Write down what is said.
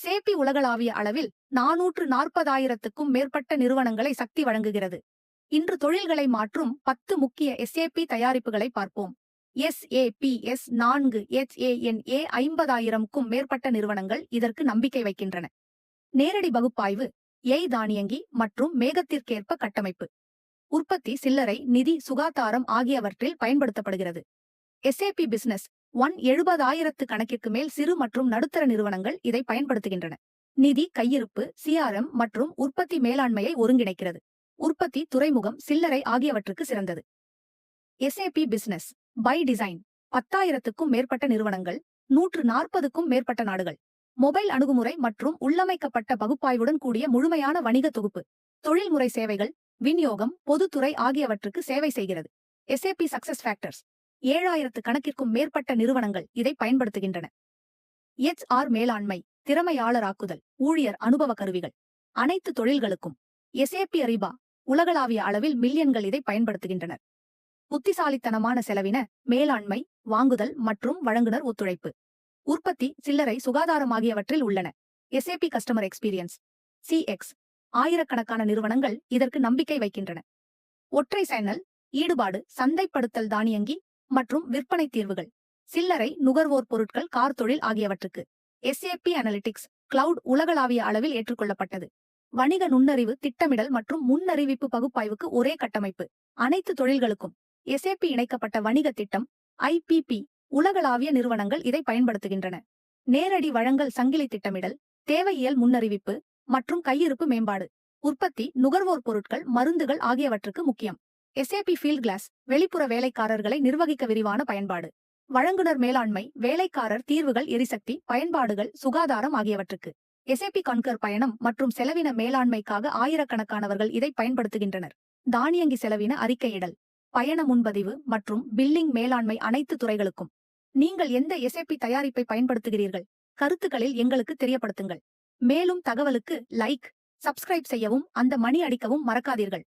சேபி உலகளாவிய அளவில் 440,000க்கும் மேற்பட்ட நிறுவனங்களை சக்தி வழங்குகிறது. இன்று தொழில்களை மாற்றும் 10 முக்கிய SAP தயாரிப்புகளை பார்ப்போம். SAP S4 HANA 50,000க்கும் மேற்பட்ட நிறுவனங்கள் இதற்கு நம்பிக்கை வைக்கின்றன. நேரடி பகுப்பாய்வு, தானியங்கி மற்றும் மேகத்திற்கேற்ப கட்டமைப்பு, உற்பத்தி, சில்லறை, நிதி, சுகாதாரம் ஆகியவற்றில் பயன்படுத்தப்படுகிறது. SAP பிசினஸ் 70,000 கணக்கிற்கு மேல் சிறு மற்றும் நடுத்தர நிறுவனங்கள் இதை பயன்படுத்துகின்றன. நிதி, கையிருப்பு, CRM மற்றும் உற்பத்தி மேலாண்மையை ஒருங்கிணைக்கிறது. உற்பத்தி, துறைமுகம், சில்லறை ஆகியவற்றுக்கு சிறந்தது. SAP பிசினஸ் பை டிசைன் 10,000க்கும் மேற்பட்ட நிறுவனங்கள், 140க்கும் மேற்பட்ட நாடுகள். மொபைல் அணுகுமுறை மற்றும் உள்ளமைக்கப்பட்ட பகுப்பாய்வுடன் கூடிய முழுமையான வணிக தொகுப்பு. தொழில்முறை சேவைகள், விநியோகம், பொதுத்துறை ஆகியவற்றுக்கு சேவை செய்கிறது. SAP சக்சஸ் ஃபேக்டர்ஸ் 7,000 கணக்கிற்கும் மேற்பட்ட நிறுவனங்கள் இதை பயன்படுத்துகின்றன. HR மேலாண்மை, திறமையாளராக்குதல், ஊழியர் அனுபவ கருவிகள். அனைத்து தொழில்களுக்கும் SAP Ariba உலகளாவிய அளவில் மில்லியன்கள் இதை பயன்படுத்துகின்றனர். புத்திசாலித்தனமான செலவின மேலாண்மை, வாங்குதல் மற்றும் வழங்குனர் ஒத்துழைப்பு. உற்பத்தி, சில்லறை, சுகாதாரம் ஆகியவற்றில் உள்ளன. SAP கஸ்டமர் எக்ஸ்பீரியன்ஸ் CX ஆயிரக்கணக்கான நிறுவனங்கள் இதற்கு நம்பிக்கை வைக்கின்றன. ஒற்றை சேனல் ஈடுபாடு, சந்தைப்படுத்தல், தானியங்கி மற்றும் விற்பனை தீர்வுகள், சில்லறை, நுகர்வோர் பொருட்கள், கார் தொழில் ஆகியவற்றுக்கு. SAP அனலிட்டிக்ஸ் கிளவுட் உலகளாவிய அளவில் ஏற்றுக்கொள்ளப்பட்டது. வணிக நுண்ணறிவு, திட்டமிடல் மற்றும் முன்னறிவிப்பு பகுப்பாய்வுக்கு ஒரே கட்டமைப்பு. அனைத்து தொழில்களுக்கும் SAP இணைக்கப்பட்ட வணிக திட்டம் IPP உலகளாவிய நிறுவனங்கள் இதை பயன்படுத்துகின்றன. நேரடி வழங்கல் சங்கிலி திட்டமிடல், தேவையியல் முன்னறிவிப்பு மற்றும் கையிருப்பு மேம்பாடு. உற்பத்தி, நுகர்வோர் பொருட்கள், மருந்துகள் ஆகியவற்றுக்கு முக்கியம். SAP ஃபீல்ட் கிளாஸ் வெளிப்புற வேலைக்காரர்களை நிர்வகிக்க விரிவான பயன்பாடு. வழங்குனர் மேலாண்மை, வேலைக்காரர் தீர்வுகள், எரிசக்தி பயன்பாடுகள், சுகாதாரம் ஆகியவற்றுக்கு. SAP கன்கர் பயணம் மற்றும் செலவின மேலாண்மைக்காக ஆயிரக்கணக்கானவர்கள் இதை பயன்படுத்துகின்றனர். தானியங்கி செலவின அறிக்கையிடல், பயண முன்பதிவு மற்றும் பில்லிங் மேலாண்மை அனைத்து துறைகளுக்கும். நீங்கள் எந்த SAP தயாரிப்பை பயன்படுத்துகிறீர்கள்? கருத்துக்களில் எங்களுக்கு தெரியப்படுத்துங்கள். மேலும் தகவலுக்கு லைக், சப்ஸ்கிரைப் செய்யவும் அந்த மணி அடிக்கவும் மறக்காதீர்கள்.